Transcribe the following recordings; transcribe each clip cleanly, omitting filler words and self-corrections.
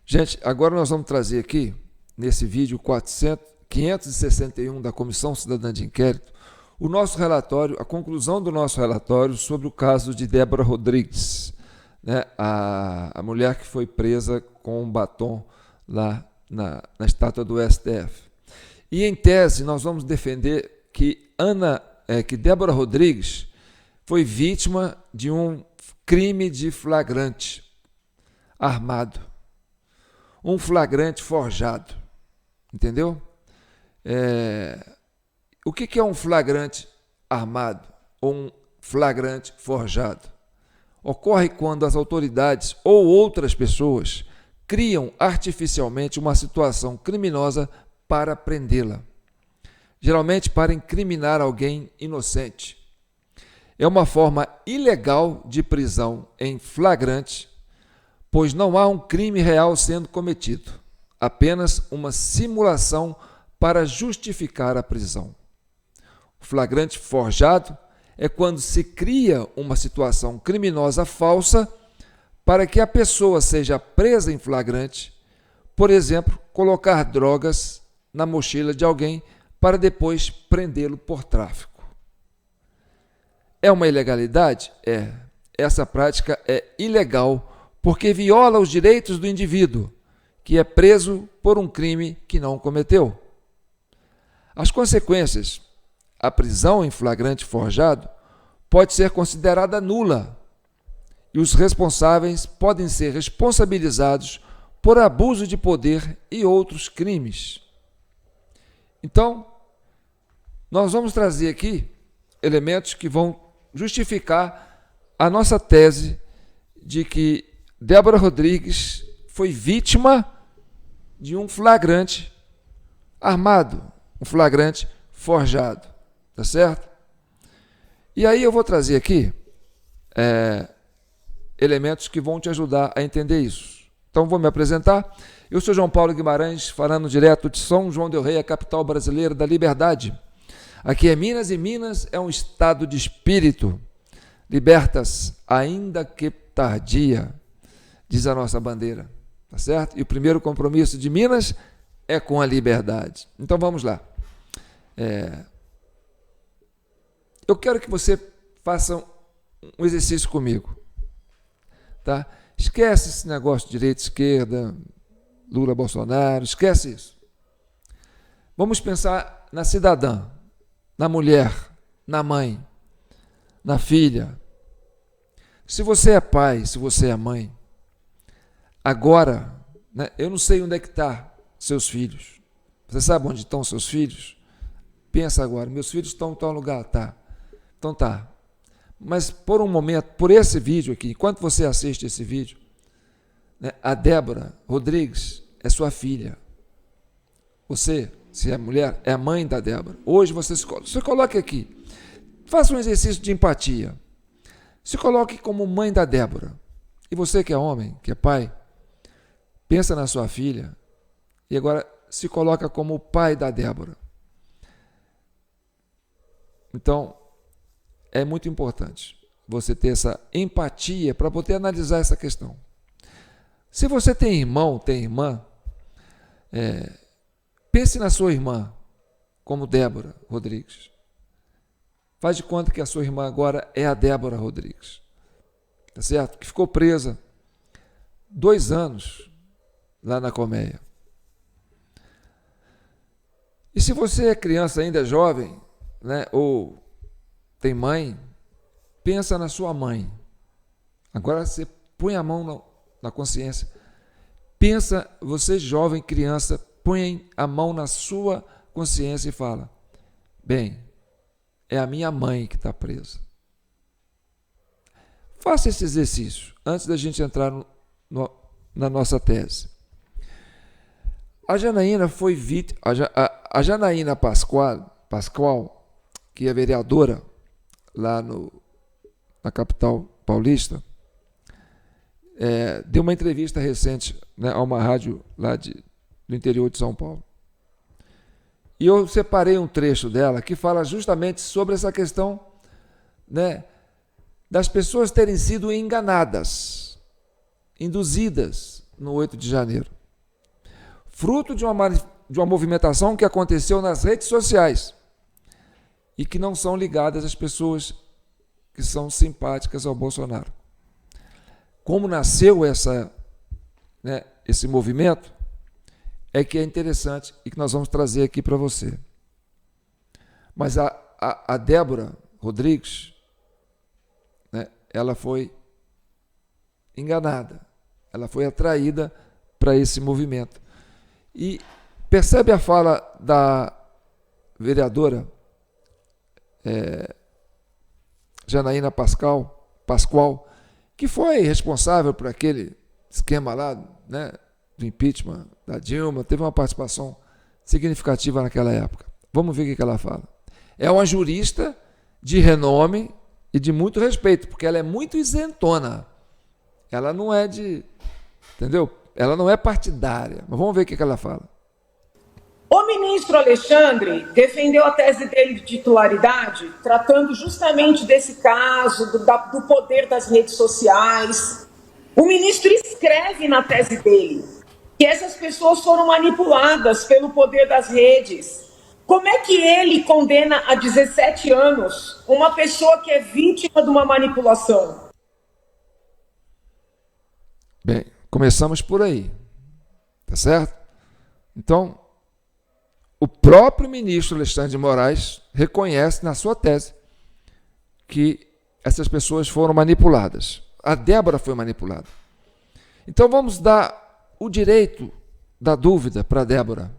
Gente, agora nós vamos trazer aqui, nesse vídeo 561 da Comissão Cidadã de Inquérito, o nosso relatório, a conclusão do nosso relatório sobre o caso de Débora Rodrigues, né, a mulher que foi presa com um batom lá na estátua do STF. E, em tese, nós vamos defender que Débora Rodrigues foi vítima de um crime de flagrante armado, um flagrante forjado, entendeu? O que é um flagrante armado ou um flagrante forjado? Ocorre quando as autoridades ou outras pessoas criam artificialmente uma situação criminosa para prendê-la, geralmente para incriminar alguém inocente. É uma forma ilegal de prisão em flagrante, pois não há um crime real sendo cometido, apenas uma simulação para justificar a prisão. O flagrante forjado é quando se cria uma situação criminosa falsa para que a pessoa seja presa em flagrante, por exemplo, colocar drogas na mochila de alguém para depois prendê-lo por tráfico. É uma ilegalidade? É. Essa prática é ilegal porque viola os direitos do indivíduo, que é preso por um crime que não cometeu. As consequências: a prisão em flagrante forjado pode ser considerada nula e os responsáveis podem ser responsabilizados por abuso de poder e outros crimes. Então, nós vamos trazer aqui elementos que vão justificar a nossa tese de que Débora Rodrigues foi vítima de um flagrante armado, um flagrante forjado, tá certo? E aí eu vou trazer aqui elementos que vão te ajudar a entender isso. Então, vou me apresentar. Eu sou João Paulo Guimarães, falando direto de São João del Rei, a capital brasileira da liberdade. Aqui é Minas, e Minas é um estado de espírito. Libertas, ainda que tardia, diz a nossa bandeira, tá certo? E o primeiro compromisso de Minas é com a liberdade. Então, vamos lá. Eu quero que você faça um exercício comigo, tá? Esquece esse negócio de direita, esquerda, Lula, Bolsonaro, esquece isso. Vamos pensar na cidadã, na mulher, na mãe, na filha. Se você é pai, se você é mãe, agora, né, eu não sei onde é que estão seus filhos. Você sabe onde estão seus filhos? Pensa agora, meus filhos estão em tal lugar, tá. Então tá. Mas por um momento, por esse vídeo aqui, enquanto você assiste esse vídeo, né, a Débora Rodrigues é sua filha. Você, se é mulher, é a mãe da Débora. Hoje você se coloque aqui. Faça um exercício de empatia. Se coloque como mãe da Débora. E você que é homem, que é pai, pensa na sua filha e agora se coloca como pai da Débora. Então, é muito importante você ter essa empatia para poder analisar essa questão. Se você tem irmão, tem irmã, pense na sua irmã como Débora Rodrigues. Faz de conta que a sua irmã agora é a Débora Rodrigues, tá certo? Que ficou presa 2 anos lá na colmeia. E se você é criança ainda, jovem, né, ou tem mãe, pensa na sua mãe. Agora você põe a mão na consciência. Pensa, você jovem, criança, põe a mão na sua consciência e fala: bem, é a minha mãe que está presa. Faça esse exercício antes da gente entrar na nossa tese. A Janaína foi vítima. A Janaína Pascoal, que é vereadora lá na capital paulista, deu uma entrevista recente, né, a uma rádio lá do interior de São Paulo. E eu separei um trecho dela que fala justamente sobre essa questão, né, das pessoas terem sido enganadas, induzidas no 8 de janeiro. Fruto de uma movimentação que aconteceu nas redes sociais e que não são ligadas às pessoas que são simpáticas ao Bolsonaro. Como nasceu esse movimento, é que é interessante e que nós vamos trazer aqui para você. Mas a Débora Rodrigues, né, ela foi enganada, ela foi atraída para esse movimento. E percebe a fala da vereadora Janaína Pascoal, que foi responsável por aquele esquema lá, né, do impeachment da Dilma, teve uma participação significativa naquela época. Vamos ver o que ela fala. É uma jurista de renome e de muito respeito, porque ela é muito isentona. Ela não é entendeu? Ela não é partidária. Mas vamos ver o que ela fala. O ministro Alexandre defendeu a tese dele de titularidade, tratando justamente desse caso, do poder das redes sociais. O ministro escreve na tese dele que essas pessoas foram manipuladas pelo poder das redes. Como é que ele condena a 17 anos uma pessoa que é vítima de uma manipulação? Bem, começamos por aí, tá certo? Então, o próprio ministro Alexandre de Moraes reconhece na sua tese que essas pessoas foram manipuladas. A Débora foi manipulada. Então vamos dar o direito da dúvida para a Débora.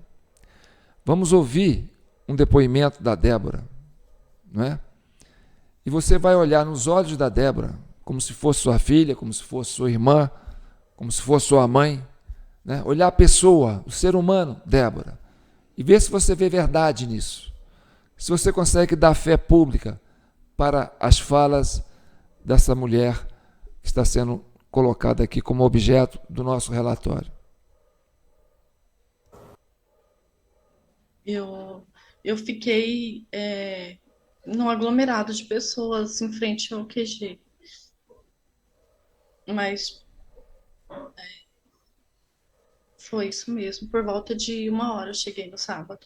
Vamos ouvir um depoimento da Débora, não é? E você vai olhar nos olhos da Débora como se fosse sua filha, como se fosse sua irmã, como se fosse sua mãe, né? Olhar a pessoa, o ser humano, Débora, e ver se você vê verdade nisso. Se você consegue dar fé pública para as falas dessa mulher que está sendo colocada aqui como objeto do nosso relatório. Eu fiquei num aglomerado de pessoas em frente ao QG. Mas foi isso mesmo. Por volta de 1h eu cheguei no sábado.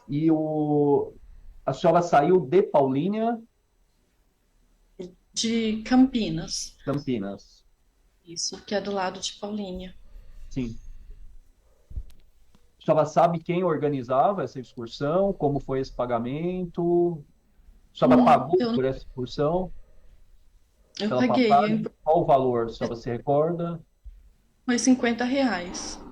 E a senhora saiu de Paulínia? De Campinas. Campinas. Isso, que é do lado de Paulínia. Sim. A senhora sabe quem organizava essa excursão? Como foi esse pagamento? A senhora pagou por essa excursão? Eu paguei. Qual o valor? A senhora se recorda? Foi R$50.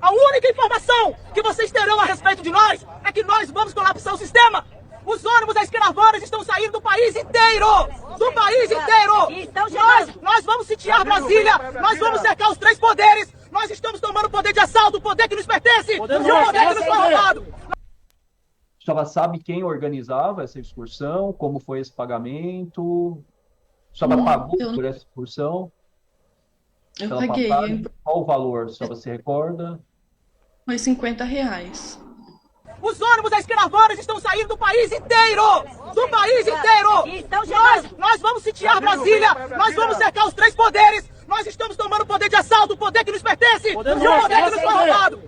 A única informação que vocês terão a respeito de nós é que nós vamos colapsar o sistema. Os ônibus das caravanas estão saindo do país inteiro! Do país inteiro! Nós vamos sitiar Brasília, nós vamos cercar os 3 poderes, nós estamos tomando o poder de assalto, o poder que nos pertence e o poder que nos foi roubado. A senhora sabe quem organizava essa excursão? Como foi esse pagamento? A senhora pagou por essa excursão? Eu paguei. Qual o valor? A senhora se recorda? Foi R$50. Os ônibus das caravanas estão saindo do país inteiro! Do país inteiro! Nós vamos sitiar Brasília, nós vamos cercar os 3 poderes, nós estamos tomando o poder de assalto, o poder que nos pertence e o poder que nos foi roubado.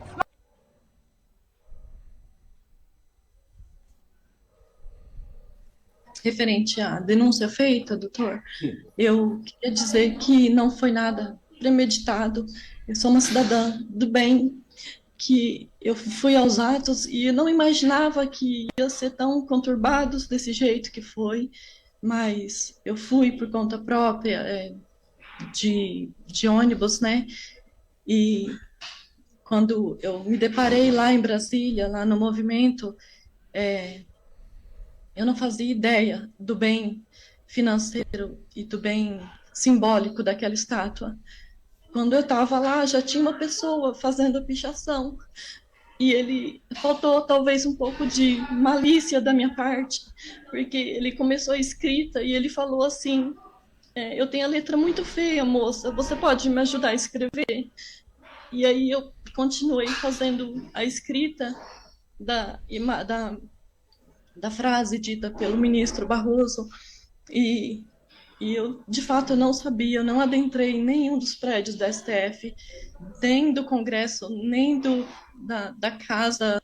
Referente à denúncia feita, doutor, Sim. Eu queria dizer que não foi nada premeditado. Eu sou uma cidadã do bem, que eu fui aos atos e eu não imaginava que ia ser tão conturbados desse jeito que foi, mas eu fui por conta própria, de ônibus, né? E quando eu me deparei lá em Brasília, lá no movimento, eu não fazia ideia do bem financeiro e do bem simbólico daquela estátua. Quando eu estava lá, já tinha uma pessoa fazendo a pichação. E ele faltou talvez um pouco de malícia da minha parte, porque ele começou a escrita e ele falou assim: eu tenho a letra muito feia, moça, você pode me ajudar a escrever? E aí eu continuei fazendo a escrita da frase dita pelo ministro Barroso. E, e eu, de fato, eu não sabia, eu não adentrei em nenhum dos prédios da STF, nem do Congresso, nem da Casa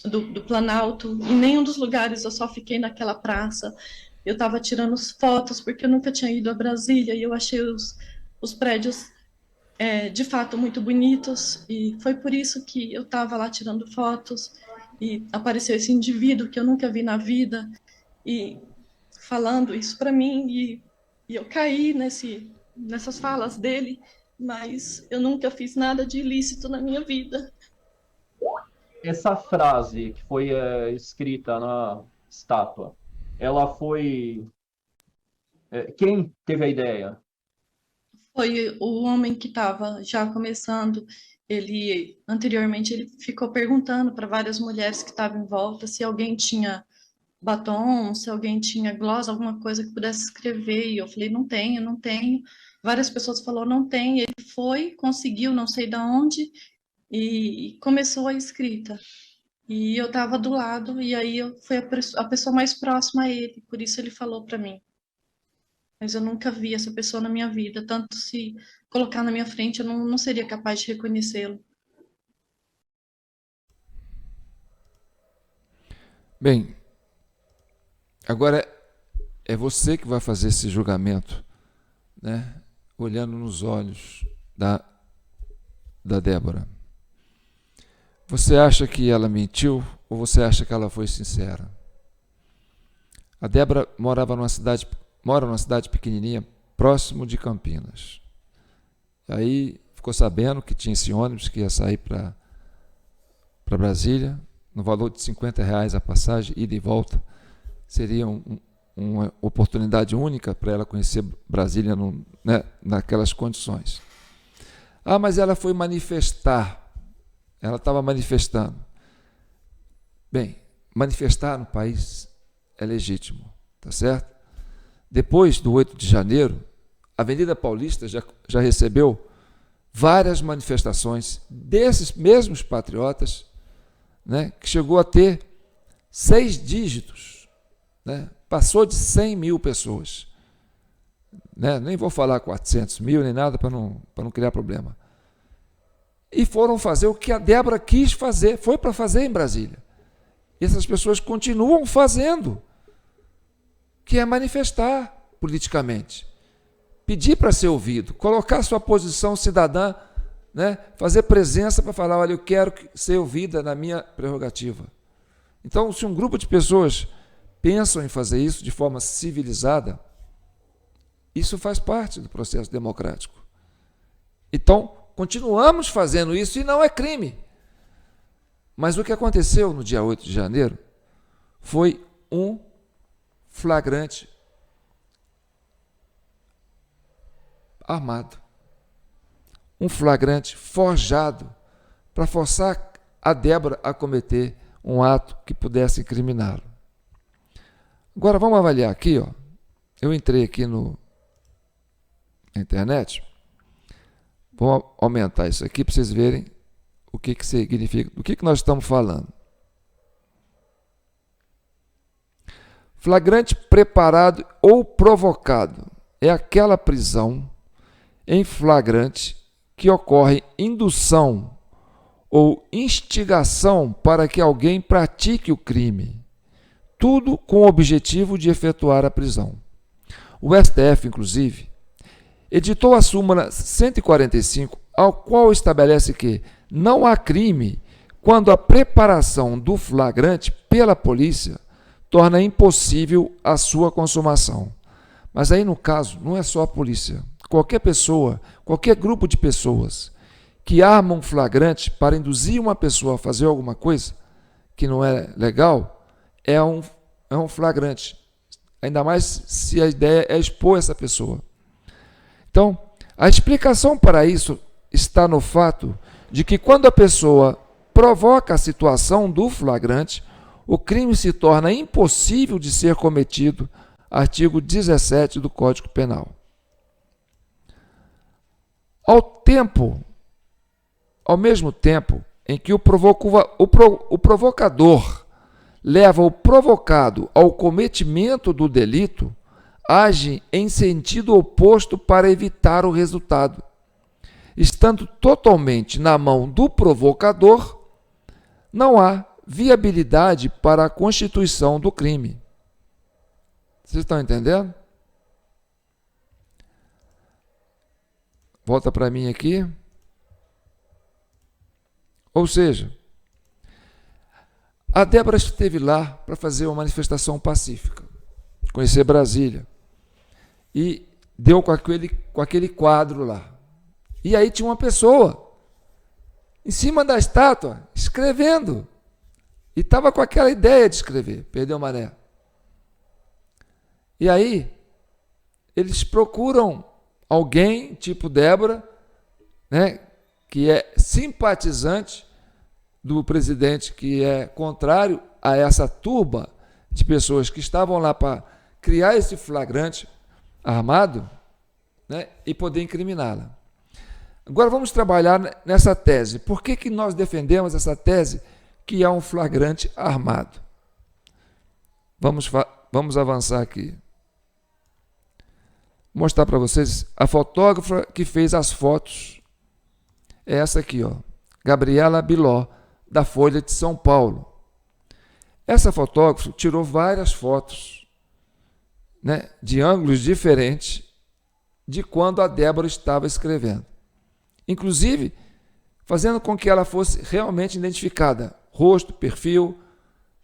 do Planalto, em nenhum dos lugares, eu só fiquei naquela praça. Eu estava tirando fotos, porque eu nunca tinha ido a Brasília, e eu achei os prédios de fato muito bonitos, e foi por isso que eu estava lá tirando fotos, e apareceu esse indivíduo que eu nunca vi na vida, e falando isso para mim, e eu caí nessas falas dele, mas eu nunca fiz nada de ilícito na minha vida. Essa frase que foi escrita na estátua, ela foi... quem teve a ideia? Foi o homem que estava já começando. Anteriormente, ele ficou perguntando para várias mulheres que estavam em volta se alguém tinha batom, se alguém tinha gloss, alguma coisa que pudesse escrever. E eu falei, não tenho, não tenho. Várias pessoas falaram, não tem. Ele foi, conseguiu, não sei de onde, e começou a escrita. E eu estava do lado, e aí eu fui a pessoa mais próxima a ele, por isso ele falou para mim. Mas eu nunca vi essa pessoa na minha vida, tanto se colocar na minha frente, eu não seria capaz de reconhecê-lo. Bem, agora é você que vai fazer esse julgamento, né? Olhando nos olhos da Débora. Você acha que ela mentiu ou você acha que ela foi sincera? A Débora mora numa cidade pequenininha, próximo de Campinas. Aí ficou sabendo que tinha esse ônibus que ia sair para Brasília, no valor de R$ 50 a passagem, ida e volta. Seria uma oportunidade única para ela conhecer Brasília naquelas condições. Ah, mas ela foi manifestar. Ela estava manifestando. Bem, manifestar no país é legítimo, tá certo? Depois do 8 de janeiro, a Avenida Paulista já recebeu várias manifestações desses mesmos patriotas, né, que chegou a ter 6 dígitos, né, passou de 100 mil pessoas. Né, nem vou falar 400 mil nem nada para não criar problema. E foram fazer o que a Débora quis fazer, foi para fazer em Brasília. E essas pessoas continuam fazendo, que é manifestar politicamente, pedir para ser ouvido, colocar sua posição cidadã, né, fazer presença para falar, olha, eu quero ser ouvida na minha prerrogativa. Então, se um grupo de pessoas pensam em fazer isso de forma civilizada, isso faz parte do processo democrático. Então, continuamos fazendo isso e não é crime. Mas o que aconteceu no dia 8 de janeiro foi um flagrante armado. Um flagrante forjado para forçar a Débora a cometer um ato que pudesse incriminá-lo. Agora vamos avaliar aqui, ó. Eu entrei aqui na internet. Vou aumentar isso aqui para vocês verem o que significa, do que nós estamos falando. Flagrante preparado ou provocado é aquela prisão em flagrante que ocorre indução ou instigação para que alguém pratique o crime, tudo com o objetivo de efetuar a prisão. O STF, inclusive, editou a súmula 145, ao qual estabelece que não há crime quando a preparação do flagrante pela polícia torna impossível a sua consumação. Mas aí, no caso, não é só a polícia. Qualquer pessoa, qualquer grupo de pessoas que armam um flagrante para induzir uma pessoa a fazer alguma coisa que não é legal, é um flagrante. Ainda mais se a ideia é expor essa pessoa. Então, a explicação para isso está no fato de que quando a pessoa provoca a situação do flagrante, o crime se torna impossível de ser cometido, artigo 17 do Código Penal. Ao mesmo tempo em que o provocador leva o provocado ao cometimento do delito, age em sentido oposto para evitar o resultado, estando totalmente na mão do provocador, não há viabilidade para a constituição do crime. Vocês estão entendendo? Volta para mim aqui. Ou seja, a Débora esteve lá para fazer uma manifestação pacífica, conhecer Brasília, e deu com aquele quadro lá. E aí tinha uma pessoa em cima da estátua, escrevendo, e estava com aquela ideia de escrever, perdeu maré. E aí, eles procuram alguém, tipo Débora, né, que é simpatizante do presidente, que é contrário a essa turba de pessoas que estavam lá para criar esse flagrante armado, né, e poder incriminá-la. Agora vamos trabalhar nessa tese. Por que nós defendemos essa tese que é um flagrante armado? Vamos avançar aqui. Vou mostrar para vocês a fotógrafa que fez as fotos. É essa aqui, ó, Gabriela Biló, da Folha de São Paulo. Essa fotógrafa tirou várias fotos, né, de ângulos diferentes de quando a Débora estava escrevendo. Inclusive, fazendo com que ela fosse realmente identificada. Rosto, perfil,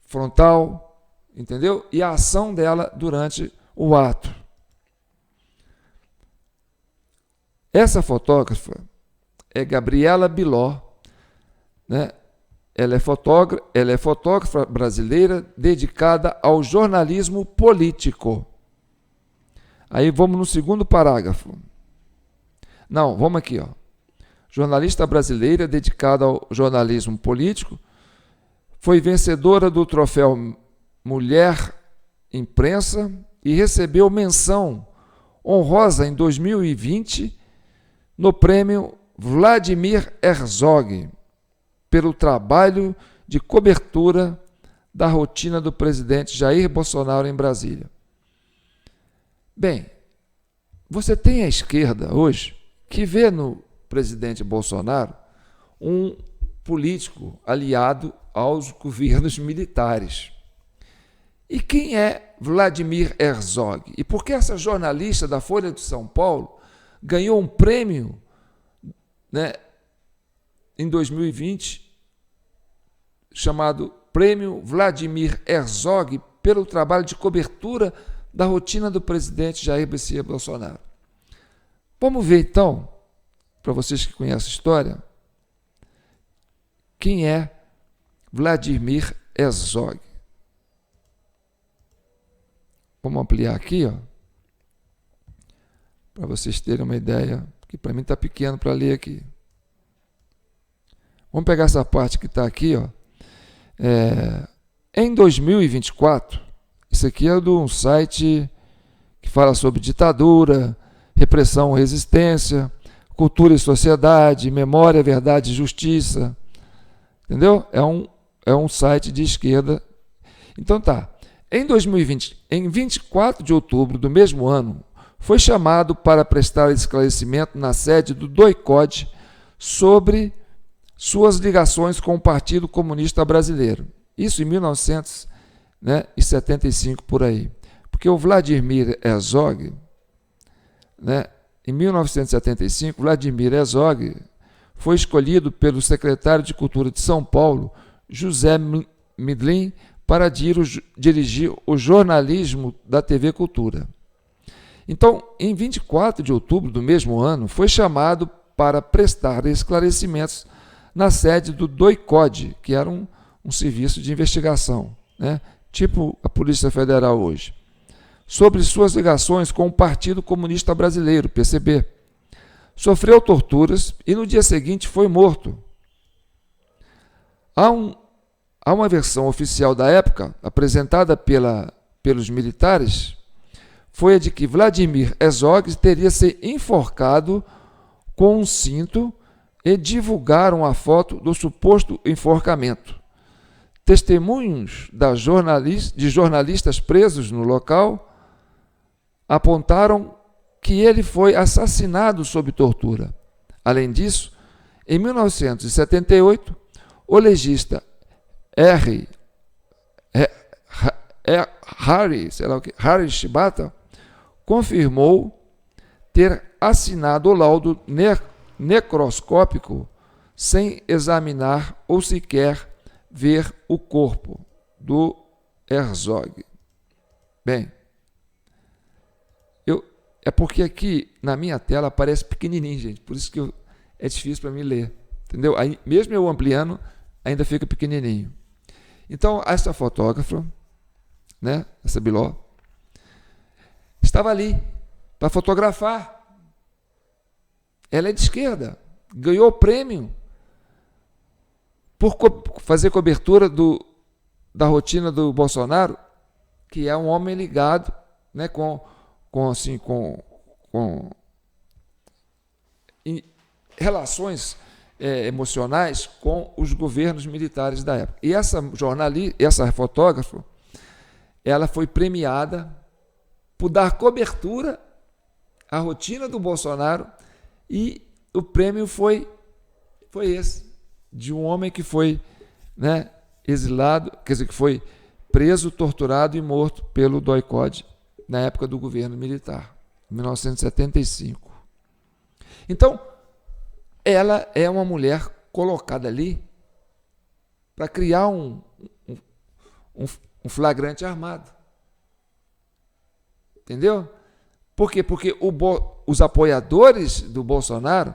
frontal, entendeu? E a ação dela durante o ato. Essa fotógrafa é Gabriela Biló, né? Ela é fotógrafa brasileira dedicada ao jornalismo político. Aí vamos no segundo parágrafo. Não, vamos aqui, ó. Jornalista brasileira dedicada ao jornalismo político, foi vencedora do troféu Mulher Imprensa e recebeu menção honrosa em 2020 no prêmio Vladimir Herzog, pelo trabalho de cobertura da rotina do presidente Jair Bolsonaro em Brasília. Bem, você tem a esquerda hoje que vê no presidente Bolsonaro um político aliado aos governos militares. E quem é Vladimir Herzog? E por que essa jornalista da Folha de São Paulo ganhou um prêmio, né, em 2020, chamado Prêmio Vladimir Herzog, pelo trabalho de cobertura da rotina do presidente Jair Messias Bolsonaro? Vamos ver, então, para vocês que conhecem a história, quem é Vladimir Herzog. Vamos ampliar aqui, ó, para vocês terem uma ideia, que para mim está pequeno para ler aqui. Vamos pegar essa parte que está aqui, ó. Em 2024, isso aqui é de um site que fala sobre ditadura, repressão, resistência, cultura e sociedade, memória, verdade e justiça. Entendeu? É um site de esquerda. Então tá. Em 2020, em 24 de outubro do mesmo ano, foi chamado para prestar esclarecimento na sede do DOI-CODE sobre suas ligações com o Partido Comunista Brasileiro. Isso em 1975, por aí. Porque o Vladimir Herzog, né, em 1975, Vladimir Herzog foi escolhido pelo secretário de Cultura de São Paulo, José Midlin, para dirigir o jornalismo da TV Cultura. Então, em 24 de outubro do mesmo ano, foi chamado para prestar esclarecimentos na sede do DOI-CODE, que era um serviço de investigação, né? Tipo a Polícia Federal hoje, sobre suas ligações com o Partido Comunista Brasileiro, PCB. Sofreu torturas e no dia seguinte foi morto. Há uma versão oficial da época, apresentada pelos militares, foi a de que Vladimir Herzog teria se enforcado com um cinto e divulgaram a foto do suposto enforcamento, testemunhos de jornalistas presos no local apontaram que ele foi assassinado sob tortura. Além disso, em 1978, o legista Harry Shibata confirmou ter assinado o laudo necroscópico sem examinar ou sequer ver o corpo do Herzog. Bem, é porque aqui na minha tela aparece pequenininho, gente, por isso que é difícil para mim ler, entendeu? Aí, mesmo eu ampliando, ainda fica pequenininho. Então, essa fotógrafa, né, essa Biló, estava ali para fotografar. Ela é de esquerda, ganhou o prêmio por fazer cobertura da rotina do Bolsonaro, que é um homem ligado, né, com relações emocionais com os governos militares da época. E essa fotógrafa, ela foi premiada por dar cobertura à rotina do Bolsonaro, e o prêmio foi esse, de um homem que foi, né, exilado, quer dizer, que foi preso, torturado e morto pelo DOI-CODE na época do governo militar, em 1975. Então, ela é uma mulher colocada ali para criar um flagrante armado. Entendeu? Por quê? Porque os apoiadores do Bolsonaro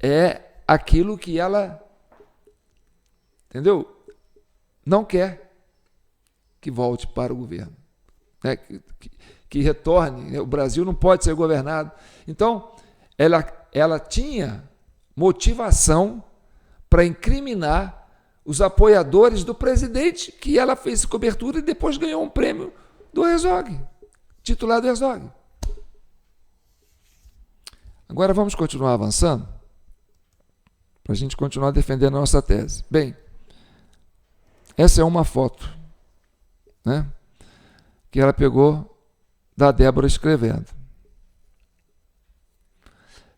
é aquilo que ela, entendeu? Não quer que volte para o governo, né? Que retorne, né? O Brasil não pode ser governado. Então, ela tinha motivação para incriminar os apoiadores do presidente, que ela fez cobertura e depois ganhou um prêmio do Herzog, titular do Herzog. Agora vamos continuar avançando, para a gente continuar defendendo a nossa tese. Bem, essa é uma foto, né, que ela pegou da Débora escrevendo.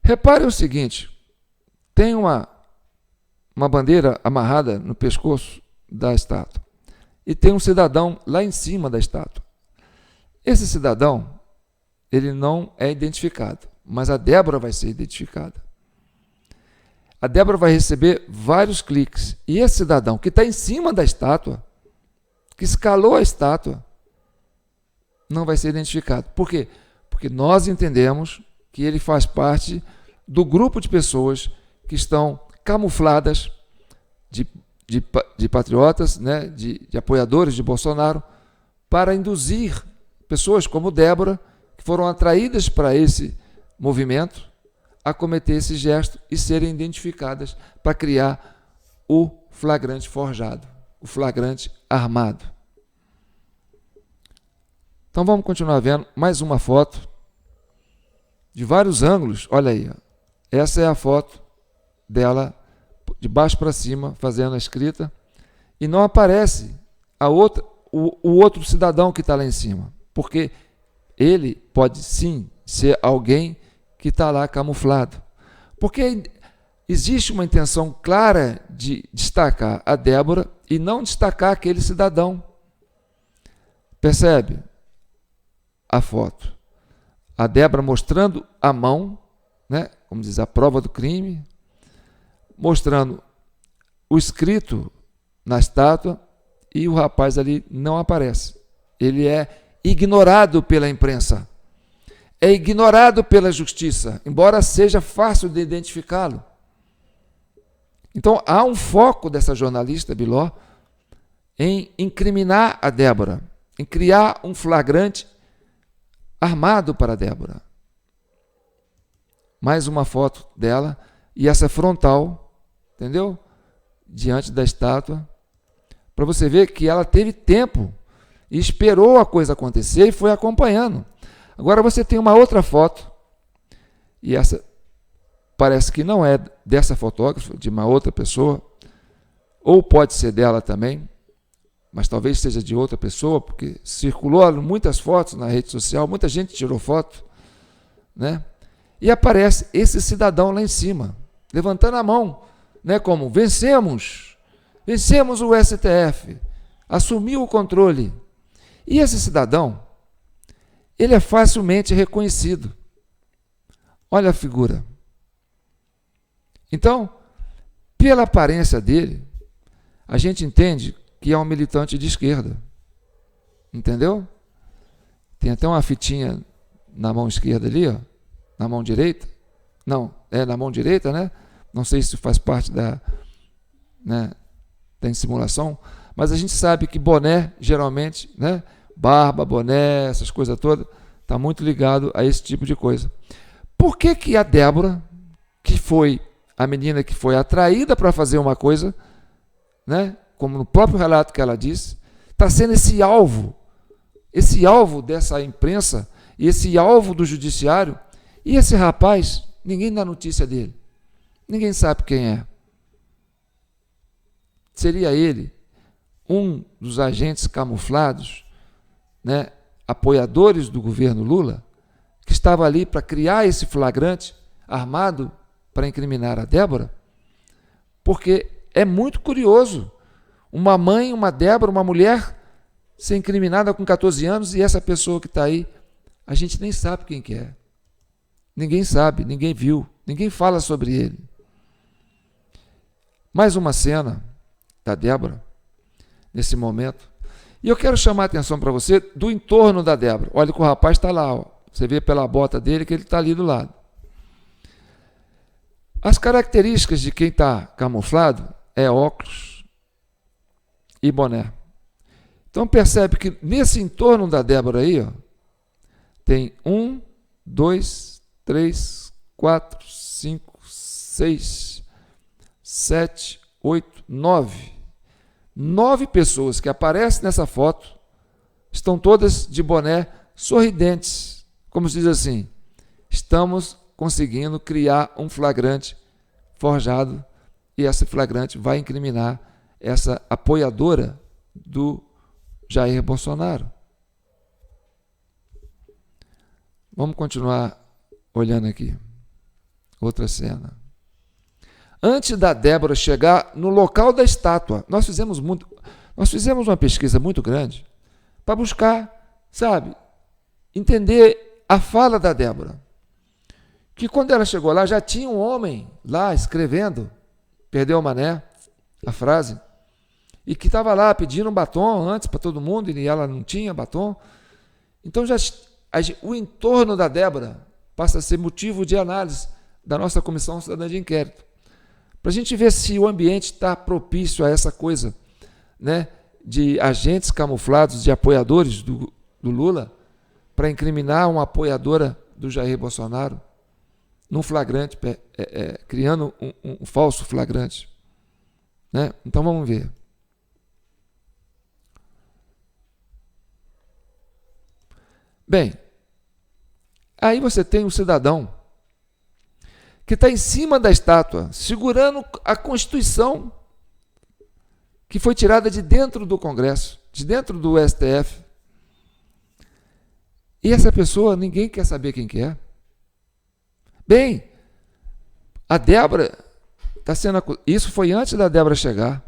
Repare o seguinte, tem uma bandeira amarrada no pescoço da estátua e tem um cidadão lá em cima da estátua. Esse cidadão, ele não é identificado, mas a Débora vai ser identificada. A Débora vai receber vários cliques, e esse cidadão que está em cima da estátua, que escalou a estátua, não vai ser identificado. Por quê? Porque nós entendemos que ele faz parte do grupo de pessoas que estão camufladas de patriotas, né, de apoiadores de Bolsonaro, para induzir pessoas como Débora, que foram atraídas para esse movimento, a cometer esse gesto e serem identificadas para criar o flagrante forjado, o flagrante armado. Então vamos continuar vendo mais uma foto de vários ângulos. Olha aí, ó. Essa é a foto dela de baixo para cima fazendo a escrita, e não aparece o outro cidadão que está lá em cima, porque ele pode sim ser alguém que está lá camuflado, porque existe uma intenção clara de destacar a Débora e não destacar aquele cidadão. Percebe a foto? A Débora mostrando a mão, né, como diz, a prova do crime, mostrando o escrito na estátua, e o rapaz ali não aparece. Ele é ignorado pela imprensa, é ignorado pela justiça, embora seja fácil de identificá-lo. Então, há um foco dessa jornalista, Biló, em incriminar a Débora, em criar um flagrante armado para a Débora. Mais uma foto dela, e essa frontal, entendeu? Diante da estátua, para você ver que ela teve tempo e esperou a coisa acontecer e foi acompanhando. Agora você tem uma outra foto, e essa parece que não é dessa fotógrafa, de uma outra pessoa. ou pode ser dela também, mas talvez seja de outra pessoa, porque circulou muitas fotos na rede social, muita gente tirou foto, né? E aparece esse cidadão lá em cima, levantando a mão, né? Como vencemos o STF, assumiu o controle. E esse cidadão, ele é facilmente reconhecido. Olha a figura. Então, pela aparência dele, a gente entende que é um militante de esquerda. Entendeu? Tem até uma fitinha na mão esquerda ali, ó, na mão direita. Não, é na mão direita, né? Não sei se faz parte da simulação, mas a gente sabe que boné, geralmente, né? Barba, boné, essas coisas todas, está muito ligado a esse tipo de coisa. Por que que a Débora, que foi a menina que foi atraída para fazer uma coisa, né? Como no próprio relato que ela disse, está sendo esse alvo dessa imprensa, e esse alvo do judiciário, e esse rapaz, ninguém dá notícia dele. Ninguém sabe quem é. Seria ele um dos agentes camuflados, né, apoiadores do governo Lula, que estava ali para criar esse flagrante armado para incriminar a Débora? Porque é muito curioso uma mãe, uma Débora, uma mulher ser incriminada com 14 anos e essa pessoa que está aí, a gente nem sabe quem que é. Ninguém sabe, ninguém viu, ninguém fala sobre ele. Mais uma cena da Débora, nesse momento. E eu quero chamar a atenção para você do entorno da Débora. Olha que o rapaz está lá, ó. Você vê pela bota dele que ele está ali do lado. As características de quem está camuflado é óculos e boné. Então percebe que nesse entorno da Débora aí, ó, tem 1, 2, 3, 4, 5, 6, 7, 8, 9. 9 pessoas que aparecem nessa foto estão todas de boné sorridentes. Como se diz assim, estamos conseguindo criar um flagrante forjado e esse flagrante vai incriminar essa apoiadora do Jair Bolsonaro. Vamos continuar olhando aqui. Outra cena. Antes da Débora chegar no local da estátua, nós fizemos uma pesquisa muito grande para buscar, sabe, entender a fala da Débora. Que quando ela chegou lá, já tinha um homem lá escrevendo, perdeu o mané, a frase, e que estava lá pedindo um batom antes para todo mundo, e ela não tinha batom. Então o entorno da Débora passa a ser motivo de análise da nossa Comissão Cidadã de Inquérito, para a gente ver se o ambiente está propício a essa coisa, né, de agentes camuflados, de apoiadores do Lula, para incriminar uma apoiadora do Jair Bolsonaro, num flagrante, criando um falso flagrante. Né? Então vamos ver. Bem, aí você tem um cidadão que está em cima da estátua, segurando a Constituição, que foi tirada de dentro do Congresso, de dentro do STF. E essa pessoa, ninguém quer saber quem que é. Bem, a Débora está sendo acusada. Isso foi antes da Débora chegar.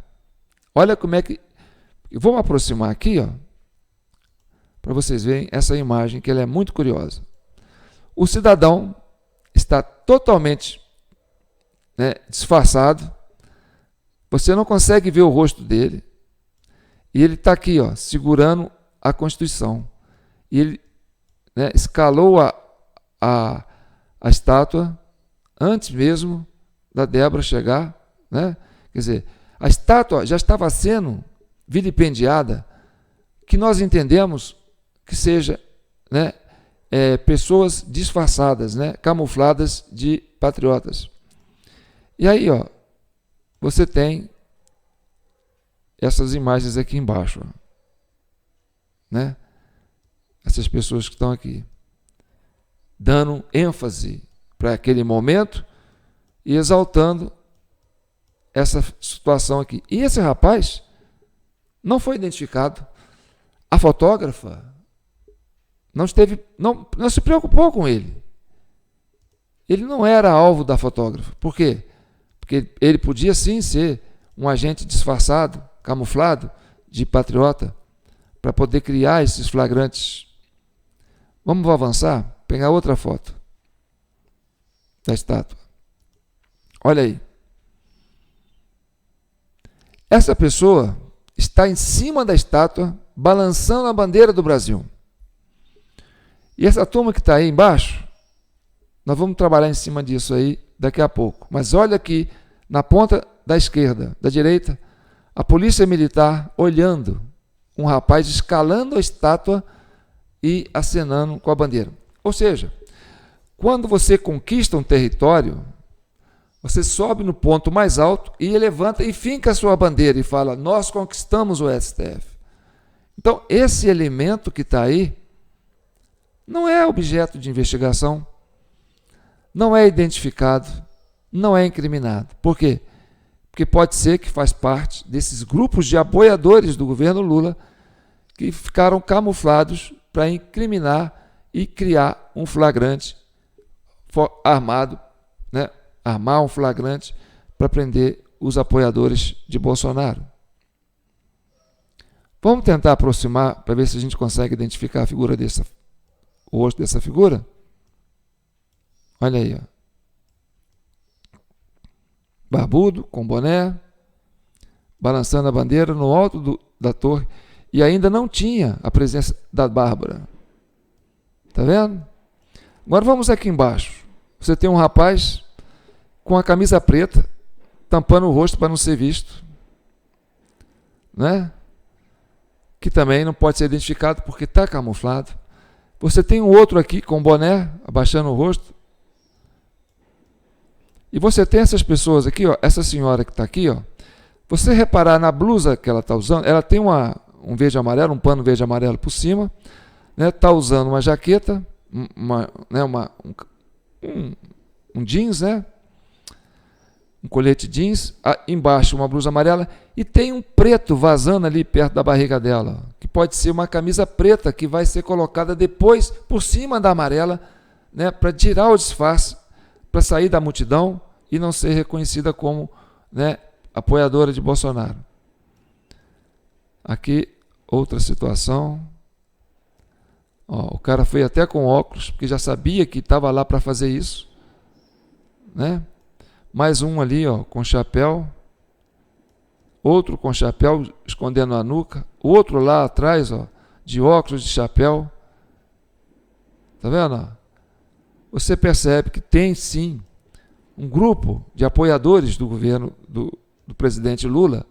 Olha como é que... Vamos aproximar aqui, ó, para vocês verem essa imagem, que ela é muito curiosa. O cidadão está totalmente, né, disfarçado. Você não consegue ver o rosto dele. E ele está aqui, ó, segurando a Constituição. E ele, né, escalou a estátua antes mesmo da Débora chegar. Né? Quer dizer, a estátua já estava sendo vilipendiada, que nós entendemos que seja, né, pessoas disfarçadas, né, camufladas de patriotas. E aí, ó, você tem essas imagens aqui embaixo, ó, né? Essas pessoas que estão aqui, dando ênfase para aquele momento e exaltando essa situação aqui. E esse rapaz não foi identificado. A fotógrafa não se preocupou com ele. Ele não era alvo da fotógrafa. Por quê? Porque ele podia sim ser um agente disfarçado, camuflado, de patriota, para poder criar esses flagrantes. Vamos avançar? Pegar outra foto da estátua. Olha aí. Essa pessoa está em cima da estátua, balançando a bandeira do Brasil. E essa turma que está aí embaixo, nós vamos trabalhar em cima disso aí daqui a pouco. Mas olha aqui, na ponta da esquerda, da direita, a polícia militar olhando um rapaz escalando a estátua e acenando com a bandeira. Ou seja, quando você conquista um território, você sobe no ponto mais alto e levanta e finca a sua bandeira e fala: nós conquistamos o STF. Então, esse elemento que está aí não é objeto de investigação, não é identificado, não é incriminado. Por quê? Porque pode ser que faz parte desses grupos de apoiadores do governo Lula que ficaram camuflados para incriminar e criar um flagrante armado, né? Armar um flagrante para prender os apoiadores de Bolsonaro. Vamos tentar aproximar para ver se a gente consegue identificar a figura o rosto dessa figura? Olha aí, ó. Barbudo, com boné, balançando a bandeira no alto da torre, e ainda não tinha a presença da Bárbara. Tá vendo? Agora vamos aqui embaixo. Você tem um rapaz com a camisa preta, tampando o rosto para não ser visto, né? Que também não pode ser identificado porque está camuflado. Você tem um outro aqui com boné, abaixando o rosto. E você tem essas pessoas aqui, ó, essa senhora que está aqui, ó. Você reparar na blusa que ela está usando, ela tem um verde e amarelo, um pano verde e amarelo por cima, né? Está usando uma jaqueta, um jeans, né? Um colete jeans, embaixo uma blusa amarela, e tem um preto vazando ali perto da barriga dela, que pode ser uma camisa preta que vai ser colocada depois por cima da amarela, né, para tirar o disfarce, para sair da multidão e não ser reconhecida como, né, apoiadora de Bolsonaro. Aqui outra situação. Ó, o cara foi até com óculos, porque já sabia que estava lá para fazer isso, né? Mais um ali, ó, com chapéu, outro com chapéu escondendo a nuca, outro lá atrás, ó, de óculos, de chapéu. Tá vendo? Ó? Você percebe que tem sim um grupo de apoiadores do governo do presidente Lula.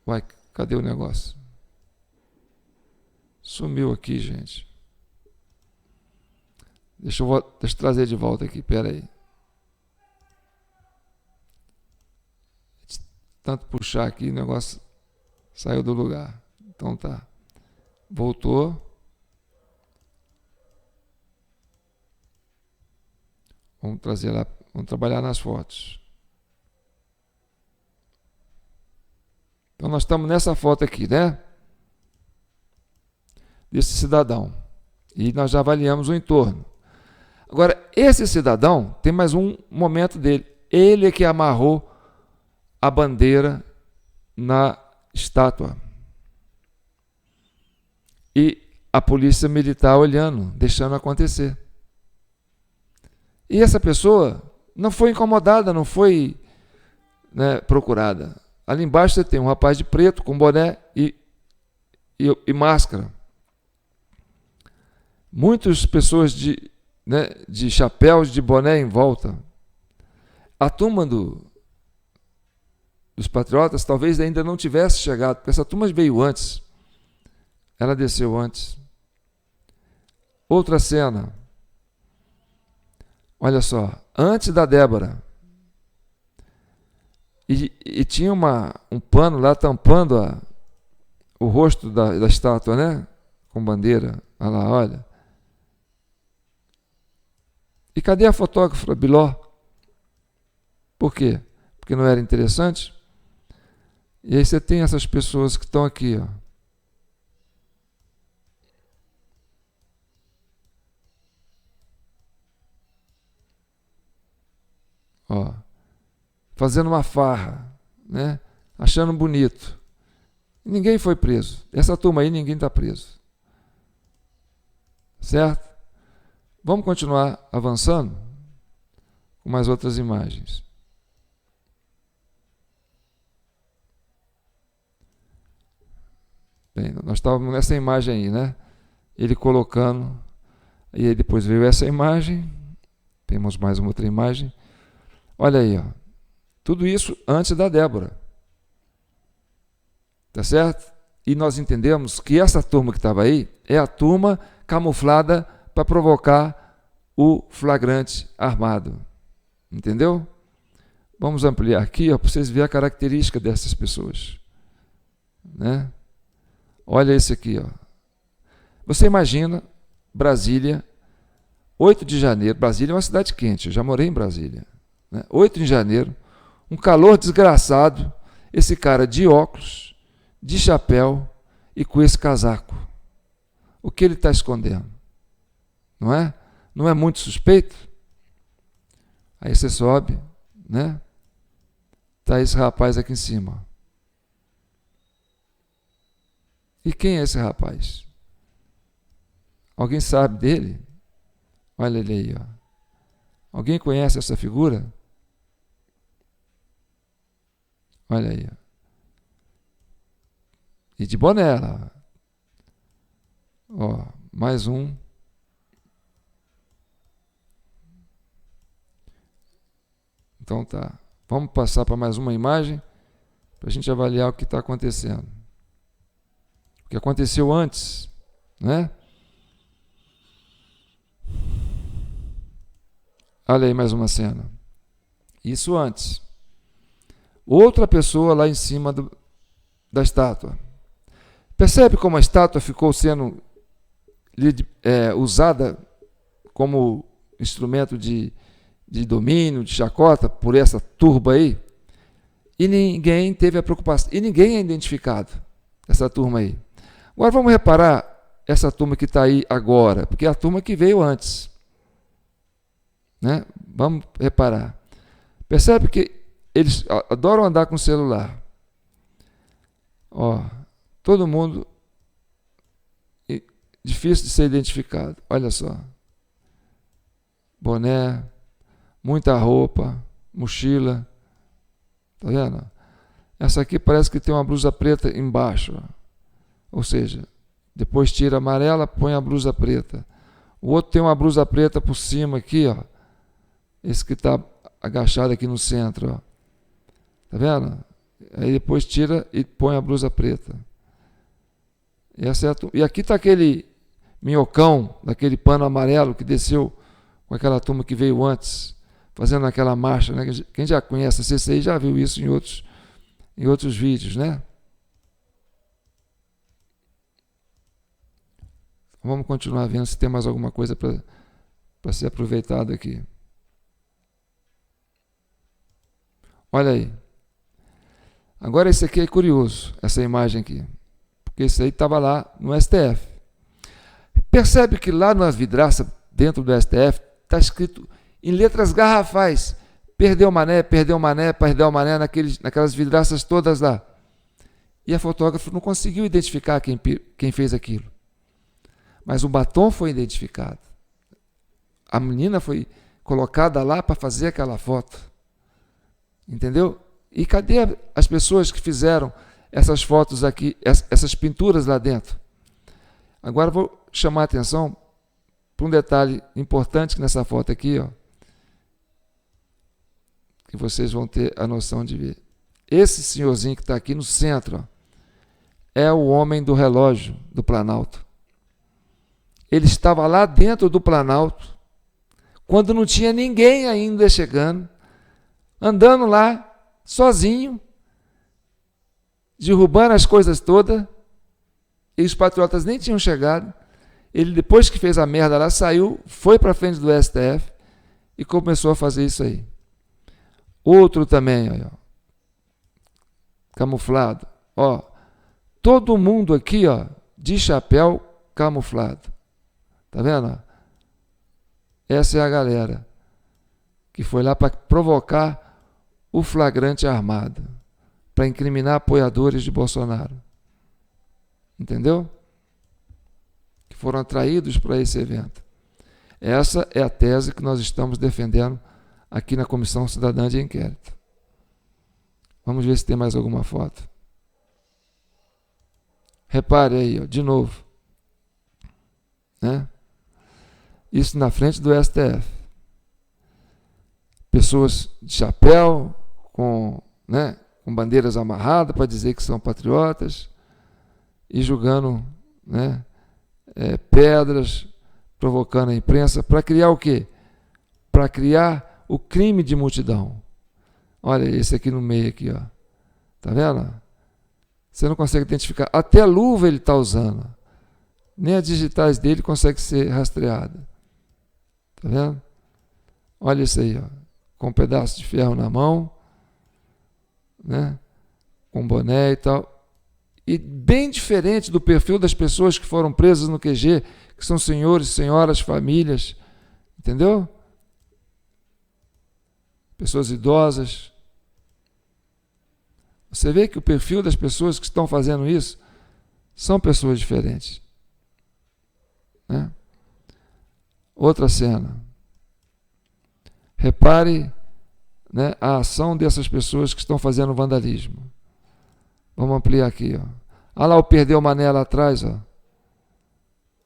Uai, cadê o negócio? Sumiu aqui, gente. Deixa eu trazer de volta aqui, espera aí. Tanto puxar aqui, o negócio saiu do lugar. Então tá. Voltou. Vamos trazer lá, vamos trabalhar nas fotos. Então nós estamos nessa foto aqui, né? Desse cidadão. E nós já avaliamos o entorno. Agora, esse cidadão tem mais um momento dele. Ele é que amarrou a bandeira na estátua. E a polícia militar olhando, deixando acontecer. E essa pessoa não foi incomodada, não foi, né, procurada. Ali embaixo você tem um rapaz de preto, com boné e máscara. Muitas pessoas de chapéus, de boné em volta. A turma dos patriotas talvez ainda não tivesse chegado, porque essa turma veio antes. Ela desceu antes. Outra cena. Olha só, antes da Débora. E tinha um pano lá tampando o rosto da estátua, né? Com bandeira. Olha lá, olha. E cadê a fotógrafa Biló? Por quê? Porque não era interessante? E aí você tem essas pessoas que estão aqui, ó. Ó, fazendo uma farra, né? Achando bonito. Ninguém foi preso. Essa turma aí, ninguém está preso. Certo? Vamos continuar avançando com mais outras imagens. Bem, nós estávamos nessa imagem aí, né? Ele colocando, e aí depois veio essa imagem. Temos mais uma outra imagem. Olha aí, ó. Tudo isso antes da Débora. Tá certo? E nós entendemos que essa turma que estava aí é a turma camuflada para provocar o flagrante armado. Entendeu? Vamos ampliar aqui, para vocês verem a característica dessas pessoas. Né? Olha esse aqui. Ó. Você imagina Brasília, 8 de janeiro. Brasília é uma cidade quente, eu já morei em Brasília. Né? 8 de janeiro, um calor desgraçado, esse cara de óculos, de chapéu e com esse casaco. O que ele está escondendo? Não é? Não é muito suspeito? Aí você sobe, né? Está esse rapaz aqui em cima. E quem é esse rapaz? Alguém sabe dele? Olha ele aí, ó. Alguém conhece essa figura? Olha aí, ó. E de boné lá. Ó, mais um. Então tá. Vamos passar para mais uma imagem para a gente avaliar o que está acontecendo. O que aconteceu antes, né? Olha aí mais uma cena. Isso antes. Outra pessoa lá em cima da estátua. Percebe como a estátua ficou sendo usada como instrumento de domínio, de chacota, por essa turba aí? E ninguém teve a preocupação, e ninguém é identificado, essa turma aí. Agora vamos reparar essa turma que está aí agora, porque é a turma que veio antes. Né? Vamos reparar. Percebe que eles adoram andar com celular. Ó, todo mundo difícil de ser identificado. Olha só. Boné, muita roupa, mochila. Tá vendo? Essa aqui parece que tem uma blusa preta embaixo. Ó. Ou seja, depois tira a amarela, põe a blusa preta. O outro tem uma blusa preta por cima aqui, ó. Esse que está agachado aqui no centro, ó. Tá vendo? Aí depois tira e põe a blusa preta. E aqui está aquele minhocão, daquele pano amarelo que desceu com aquela turma que veio antes, fazendo aquela marcha. Né? Quem já conhece a CCI já viu isso em outros vídeos, né? Vamos continuar vendo se tem mais alguma coisa para ser aproveitado aqui. Olha aí. Agora esse aqui é curioso, essa imagem aqui. Porque esse aí estava lá no STF. Percebe que lá na vidraça, dentro do STF, está escrito em letras garrafais: perdeu mané, perdeu mané, perdeu mané, naquelas vidraças todas lá. E a fotógrafa não conseguiu identificar quem fez aquilo. Mas o batom foi identificado. A menina foi colocada lá para fazer aquela foto. Entendeu? E cadê as pessoas que fizeram essas fotos aqui, essas pinturas lá dentro? Agora vou chamar a atenção para um detalhe importante nessa foto aqui, ó, que vocês vão ter a noção de ver. Esse senhorzinho que está aqui no centro, ó, é o homem do relógio do Planalto. Ele estava lá dentro do Planalto, quando não tinha ninguém ainda chegando, andando lá, sozinho, derrubando as coisas todas, e os patriotas nem tinham chegado. Ele, depois que fez a merda lá, saiu, foi para frente do STF e começou a fazer isso aí. Outro também, ó, camuflado. Ó, todo mundo aqui, ó, de chapéu camuflado. Tá vendo? Essa é a galera que foi lá para provocar o flagrante armado, para incriminar apoiadores de Bolsonaro. Entendeu? Que foram atraídos para esse evento. Essa é a tese que nós estamos defendendo aqui na Comissão Cidadã de Inquérito. Vamos ver se tem mais alguma foto. Repare aí, ó, de novo. Né? Isso na frente do STF. Pessoas de chapéu, com bandeiras amarradas para dizer que são patriotas e jogando, né, pedras, provocando a imprensa, para criar o quê? Para criar o crime de multidão. Olha esse aqui no meio, aqui, ó. Tá vendo? Você não consegue identificar. Até luva ele está usando. Nem as digitais dele conseguem ser rastreadas. Tá vendo? Olha isso aí, ó. Com um pedaço de ferro na mão, né? Com boné e tal. E bem diferente do perfil das pessoas que foram presas no QG, que são senhores, senhoras, famílias, entendeu? Pessoas idosas. Você vê que o perfil das pessoas que estão fazendo isso são pessoas diferentes. Né? Outra cena. Repare, né, a ação dessas pessoas que estão fazendo vandalismo. Vamos ampliar aqui, ó. Olha lá o Perdeu Mané lá atrás, ó.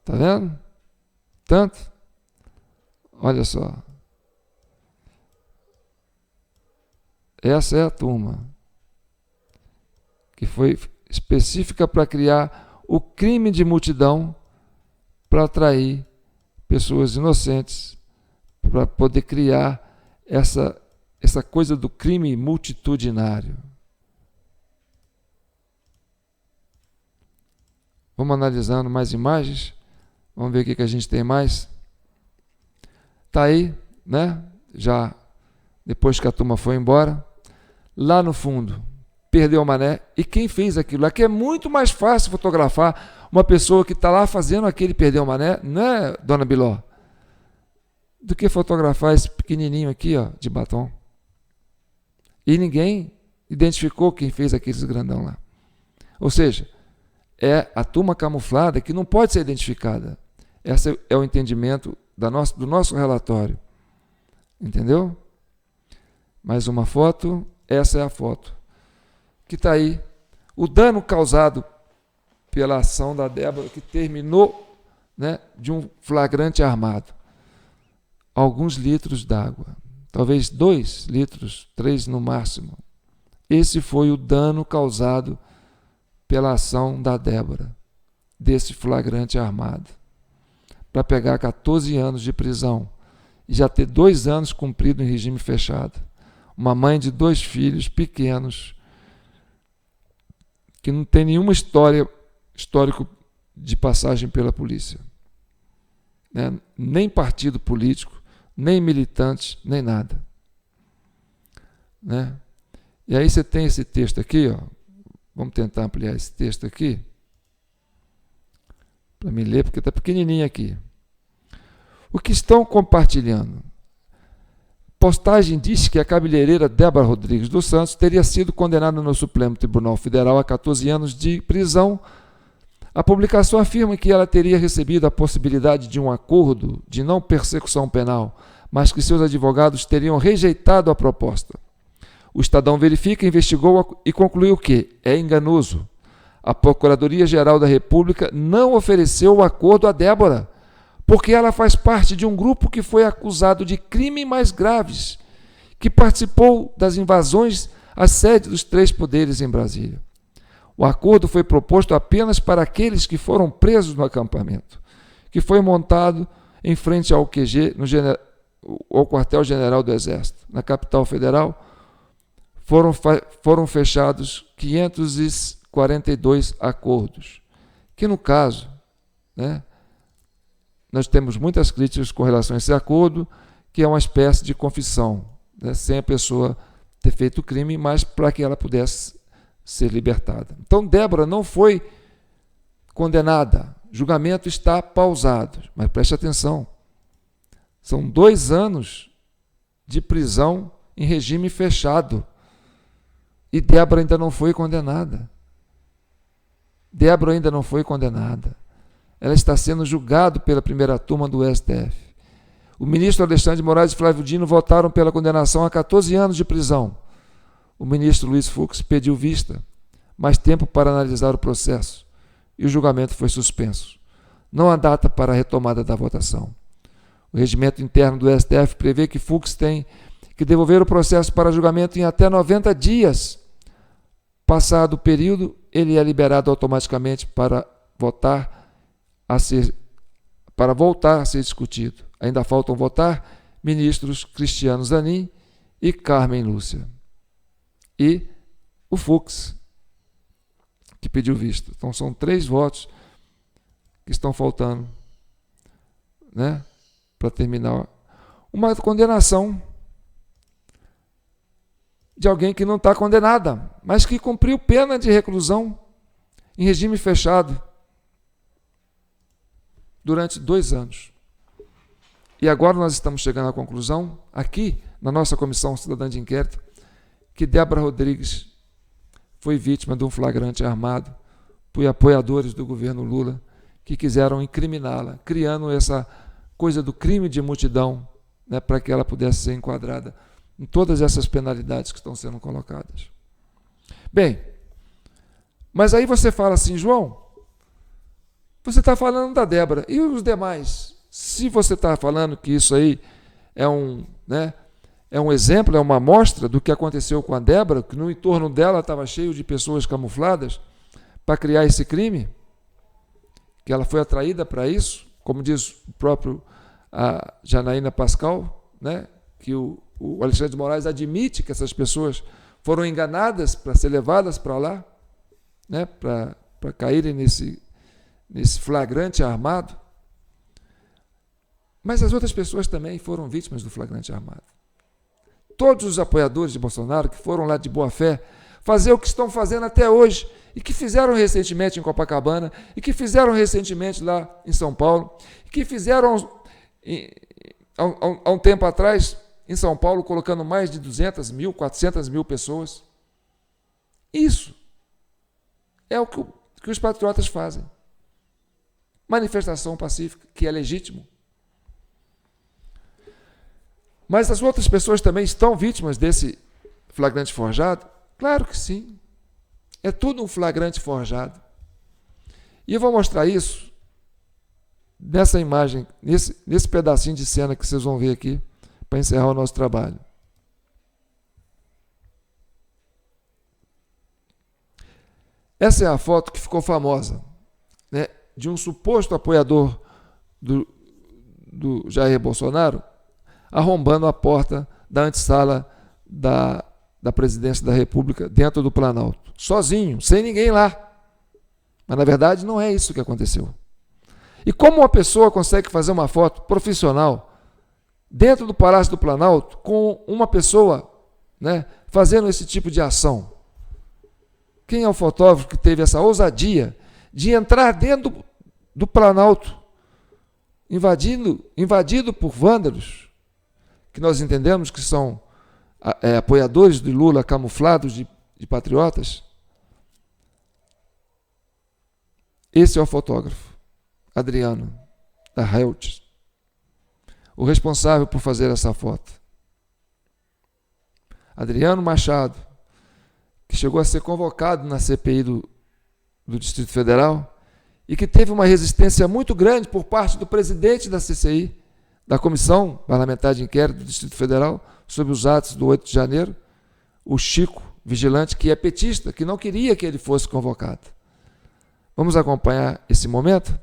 Tá vendo? Tanto. Olha só. Essa é a turma que foi específica para criar o crime de multidão para atrair pessoas inocentes, para poder criar essa coisa do crime multitudinário. Vamos analisando mais imagens. Vamos ver o que a gente tem mais. Está aí, né? Já depois que a turma foi embora. Lá no fundo, Perdeu Mané. E quem fez aquilo? Aqui é muito mais fácil fotografar uma pessoa que está lá fazendo aquele Perdeu Mané, não é, dona Biló? Do que fotografar esse pequenininho aqui, ó, de batom. E ninguém identificou quem fez aqueles grandão lá. Ou seja, é a turma camuflada que não pode ser identificada. Esse é o entendimento do nosso relatório. Entendeu? Mais uma foto. Essa é a foto. Que está aí. O dano causado pela ação da Débora, que terminou, né, de um flagrante armado. Alguns litros d'água. Talvez 2 litros, 3 no máximo. Esse foi o dano causado pela ação da Débora, desse flagrante armado, para pegar 14 anos de prisão e já ter 2 anos cumprido em regime fechado. Uma mãe de 2 filhos pequenos, que não tem nenhuma histórico de passagem pela polícia, né? Nem partido político, nem militantes, nem nada, né? E aí você tem esse texto aqui, ó. Vamos tentar ampliar esse texto aqui para me ler, porque está pequenininho aqui. O que estão compartilhando? Postagem diz que a cabeleireira Débora Rodrigues dos Santos teria sido condenada no Supremo Tribunal Federal a 14 anos de prisão. A publicação afirma que ela teria recebido a possibilidade de um acordo de não persecução penal, mas que seus advogados teriam rejeitado a proposta. O Estadão Verifica investigou e concluiu que é enganoso. A Procuradoria-Geral da República não ofereceu o acordo a Débora, porque ela faz parte de um grupo que foi acusado de crimes mais graves, que participou das invasões à sede dos 3 poderes em Brasília. O acordo foi proposto apenas para aqueles que foram presos no acampamento, que foi montado em frente ao QG, ao Quartel-General do Exército. Na capital federal, foram fechados 542 acordos, que no caso, né, nós temos muitas críticas com relação a esse acordo, que é uma espécie de confissão, né, sem a pessoa ter feito o crime, mas para que ela pudesse ser libertada. Então, Débora não foi condenada. O julgamento está pausado, mas preste atenção. São 2 anos de prisão em regime fechado. E Débora ainda não foi condenada. Débora ainda não foi condenada. Ela está sendo julgada pela primeira turma do STF. O ministro Alexandre de Moraes e Flávio Dino votaram pela condenação a 14 anos de prisão. O ministro Luiz Fux pediu vista, mais tempo para analisar o processo, e o julgamento foi suspenso. Não há data para a retomada da votação. O regimento interno do STF prevê que Fux tem que devolver o processo para julgamento em até 90 dias. Passado o período, ele é liberado automaticamente para voltar a ser discutido. Ainda faltam votar ministros Cristiano Zanin e Carmen Lúcia. E o Fux, que pediu vista. Então, são 3 votos que estão faltando, né, para terminar uma condenação de alguém que não está condenada, mas que cumpriu pena de reclusão em regime fechado durante 2 anos. E agora nós estamos chegando à conclusão, aqui, na nossa Comissão Cidadã de Inquérito, que Débora Rodrigues foi vítima de um flagrante armado por apoiadores do governo Lula que quiseram incriminá-la, criando essa coisa do crime de multidão, né, para que ela pudesse ser enquadrada em todas essas penalidades que estão sendo colocadas. Bem, mas aí você fala assim, João, você está falando da Débora, e os demais? Se você está falando que isso aí é um exemplo, é uma amostra do que aconteceu com a Débora, que no entorno dela estava cheio de pessoas camufladas para criar esse crime, que ela foi atraída para isso, como diz o próprio Janaína Pascal, né, que o Alexandre de Moraes admite que essas pessoas foram enganadas para ser levadas para lá, né, para caírem nesse flagrante armado. Mas as outras pessoas também foram vítimas do flagrante armado. Todos os apoiadores de Bolsonaro que foram lá de boa fé fazer o que estão fazendo até hoje e que fizeram recentemente em Copacabana e que fizeram recentemente lá em São Paulo e que fizeram há um tempo atrás em São Paulo colocando mais de 200 mil, 400 mil pessoas. Isso é o que os patriotas fazem. Manifestação pacífica, que é legítimo. Mas as outras pessoas também estão vítimas desse flagrante forjado? Claro que sim. É tudo um flagrante forjado. E eu vou mostrar isso nessa imagem, nesse pedacinho de cena que vocês vão ver aqui, para encerrar o nosso trabalho. Essa é a foto que ficou famosa, né, de um suposto apoiador do Jair Bolsonaro arrombando a porta da antessala da presidência da República dentro do Planalto, sozinho, sem ninguém lá. Mas, na verdade, não é isso que aconteceu. E como uma pessoa consegue fazer uma foto profissional dentro do Palácio do Planalto com uma pessoa, né, fazendo esse tipo de ação? Quem é o fotógrafo que teve essa ousadia de entrar dentro do Planalto, invadido por vândalos, que nós entendemos que são apoiadores de Lula camuflados de patriotas? Esse é o fotógrafo, Adriano, da Reuters, o responsável por fazer essa foto. Adriano Machado, que chegou a ser convocado na CPI do Distrito Federal e que teve uma resistência muito grande por parte do presidente da CCI, da Comissão Parlamentar de Inquérito do Distrito Federal, sobre os atos do 8 de janeiro, o Chico Vigilante, que é petista, que não queria que ele fosse convocado. Vamos acompanhar esse momento?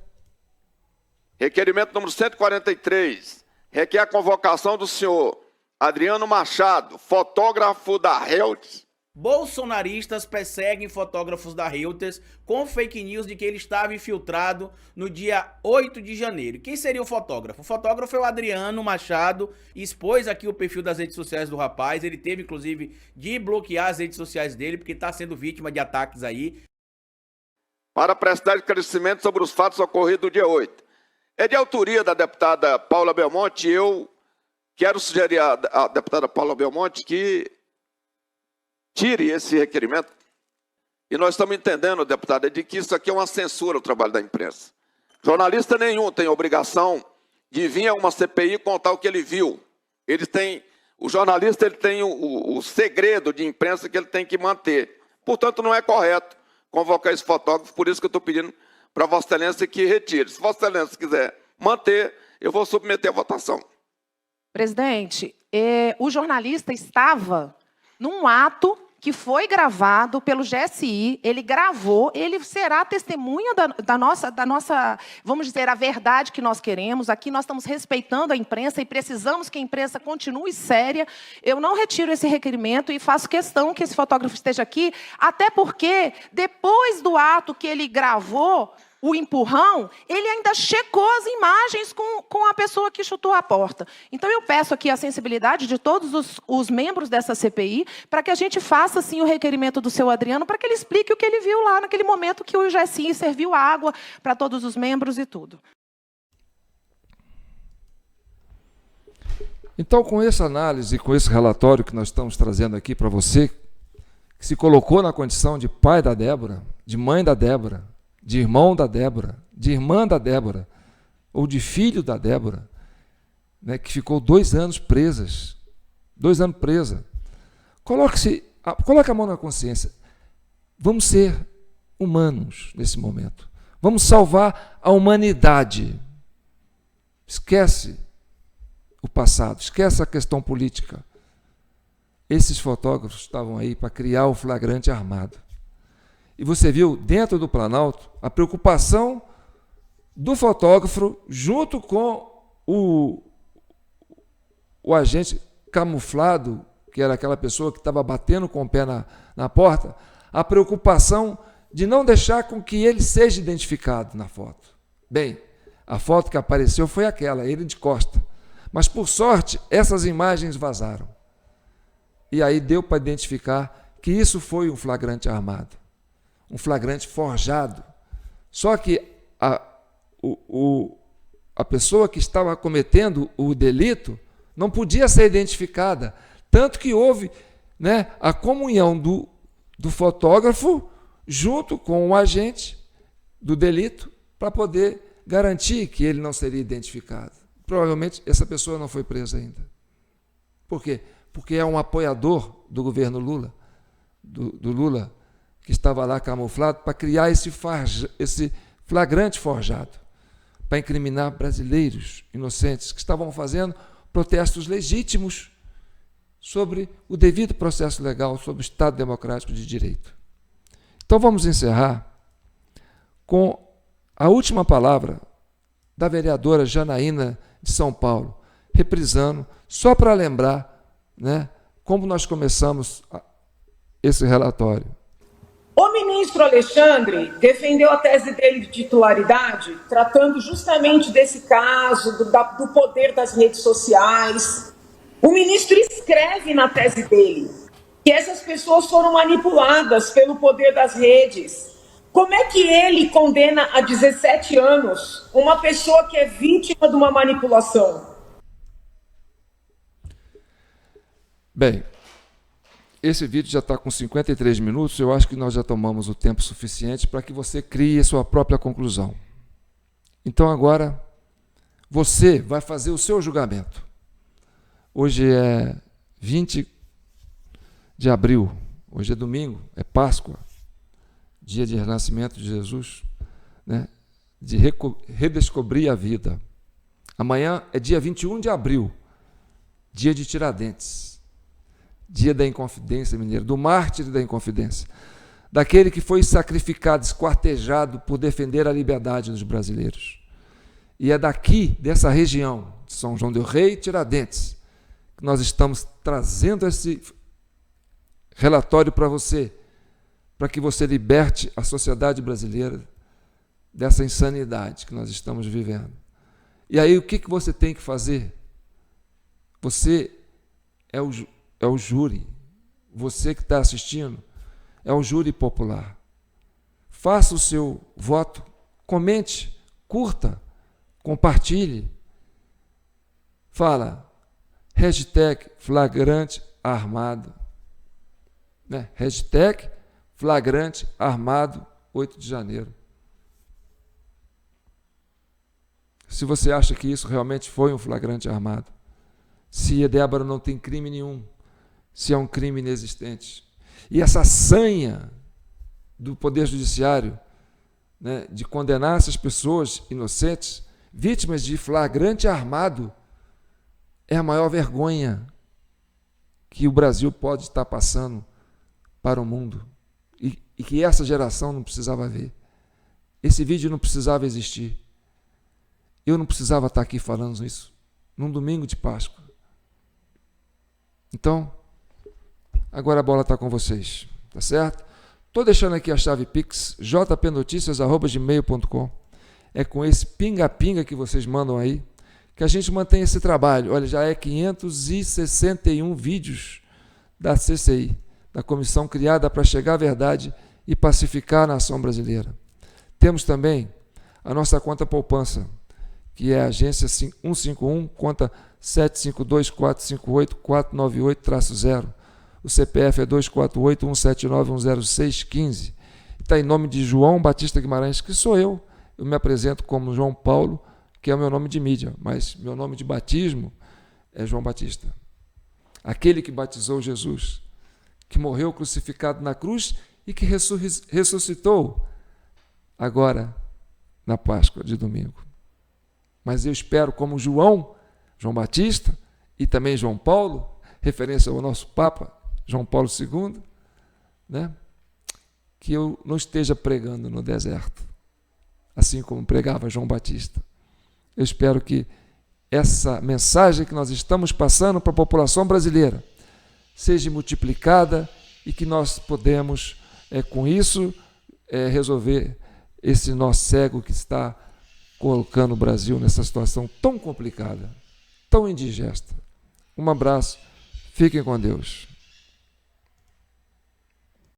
Requerimento número 143, requer a convocação do senhor Adriano Machado, fotógrafo da Reuters. Bolsonaristas perseguem fotógrafos da Reuters com fake news de que ele estava infiltrado no dia 8 de janeiro. Quem seria o fotógrafo? O fotógrafo é o Adriano Machado, expôs aqui o perfil das redes sociais do rapaz, ele teve inclusive de bloquear as redes sociais dele porque está sendo vítima de ataques aí. Para prestar esclarecimento sobre os fatos ocorridos no dia 8. É de autoria da deputada Paula Belmonte, eu quero sugerir à deputada Paula Belmonte que tire esse requerimento. E nós estamos entendendo, deputada, de que isso aqui é uma censura ao trabalho da imprensa. Jornalista nenhum tem obrigação de vir a uma CPI contar o que ele viu. O jornalista ele tem o segredo de imprensa que ele tem que manter. Portanto, não é correto convocar esse fotógrafo, por isso que eu estou pedindo para Vossa Excelência que retire. Se Vossa Excelência quiser manter, eu vou submeter a votação. Presidente, o jornalista estava num ato que foi gravado pelo GSI, ele gravou, ele será testemunha da nossa, vamos dizer, a verdade que nós queremos. Aqui nós estamos respeitando a imprensa e precisamos que a imprensa continue séria. Eu não retiro esse requerimento e faço questão que esse fotógrafo esteja aqui, até porque, depois do ato que ele gravou, o empurrão, ele ainda checou as imagens com a pessoa que chutou a porta. Então, eu peço aqui a sensibilidade de todos os membros dessa CPI para que a gente faça, sim, o requerimento do seu Adriano, para que ele explique o que ele viu lá naquele momento que o GSI serviu água para todos os membros e tudo. Então, com essa análise, com esse relatório que nós estamos trazendo aqui para você, que se colocou na condição de pai da Débora, de mãe da Débora, de irmão da Débora, de irmã da Débora, ou de filho da Débora, né, que ficou 2 anos presas, 2 anos presa. Coloque a mão na consciência. Vamos ser humanos nesse momento. Vamos salvar a humanidade. Esquece o passado, esquece a questão política. Esses fotógrafos estavam aí para criar o flagrante armado. E você viu, dentro do Planalto, a preocupação do fotógrafo junto com o agente camuflado, que era aquela pessoa que estava batendo com o pé na porta, a preocupação de não deixar com que ele seja identificado na foto. Bem, a foto que apareceu foi aquela, ele de costa. Mas, por sorte, essas imagens vazaram. E aí deu para identificar que isso foi um flagrante armado. Um flagrante forjado. Só que a pessoa que estava cometendo o delito não podia ser identificada. Tanto que houve, né, a comunhão do fotógrafo junto com o agente do delito para poder garantir que ele não seria identificado. Provavelmente essa pessoa não foi presa ainda. Por quê? Porque é um apoiador do governo Lula, do Lula, que estava lá camuflado para criar esse flagrante forjado, para incriminar brasileiros inocentes que estavam fazendo protestos legítimos sobre o devido processo legal, sobre o Estado Democrático de Direito. Então vamos encerrar com a última palavra da vereadora Janaína de São Paulo, reprisando, só para lembrar, né, como nós começamos esse relatório. O ministro Alexandre defendeu a tese dele de titularidade, tratando justamente desse caso, do poder das redes sociais. O ministro escreve na tese dele que essas pessoas foram manipuladas pelo poder das redes. Como é que ele condena a 17 anos uma pessoa que é vítima de uma manipulação? Bem, esse vídeo já está com 53 minutos, eu acho que nós já tomamos o tempo suficiente para que você crie a sua própria conclusão. Então agora, você vai fazer o seu julgamento. Hoje é 20 de abril, hoje é domingo, é Páscoa, dia de renascimento de Jesus, né? De redescobrir a vida. Amanhã é dia 21 de abril, dia de Tiradentes, dia da Inconfidência Mineira, do mártir da Inconfidência, daquele que foi sacrificado, esquartejado por defender a liberdade dos brasileiros. E é daqui, dessa região, de São João del Rei e Tiradentes, que nós estamos trazendo relatório para você, para que você liberte a sociedade brasileira dessa insanidade que nós estamos vivendo. E aí o que você tem que fazer? Você é o júri. Você que está assistindo é o júri popular. Faça o seu voto, comente, curta, compartilhe. Fala, hashtag flagrante armado. Né? Hashtag flagrante armado 8 de janeiro. Se você acha que isso realmente foi um flagrante armado, se a Débora não tem crime nenhum, se é um crime inexistente. E essa sanha do Poder Judiciário, né, de condenar essas pessoas inocentes, vítimas de flagrante armado, é a maior vergonha que o Brasil pode estar passando para o mundo e que essa geração não precisava ver. Esse vídeo não precisava existir. Eu não precisava estar aqui falando isso num domingo de Páscoa. Então, agora a bola está com vocês, tá certo? Estou deixando aqui a chave Pix, jpnoticias@gmail.com. É com esse pinga-pinga que vocês mandam aí que a gente mantém esse trabalho. Olha, já é 561 vídeos da CCI, da comissão criada para chegar à verdade e pacificar a nação brasileira. Temos também a nossa conta poupança, que é a agência 151, conta 752458498-0. O CPF é 248-179-10615. Está em nome de João Batista Guimarães, que sou eu. Eu me apresento como João Paulo, que é o meu nome de mídia, mas meu nome de batismo é João Batista. Aquele que batizou Jesus, que morreu crucificado na cruz e que ressuscitou agora na Páscoa de domingo. Mas eu espero, como João Batista e também João Paulo, referência ao nosso Papa, João Paulo II, né? Que eu não esteja pregando no deserto, assim como pregava João Batista. Eu espero que essa mensagem que nós estamos passando para a população brasileira seja multiplicada e que nós podemos, com isso, resolver esse nó cego que está colocando o Brasil nessa situação tão complicada, tão indigesta. Um abraço, fiquem com Deus.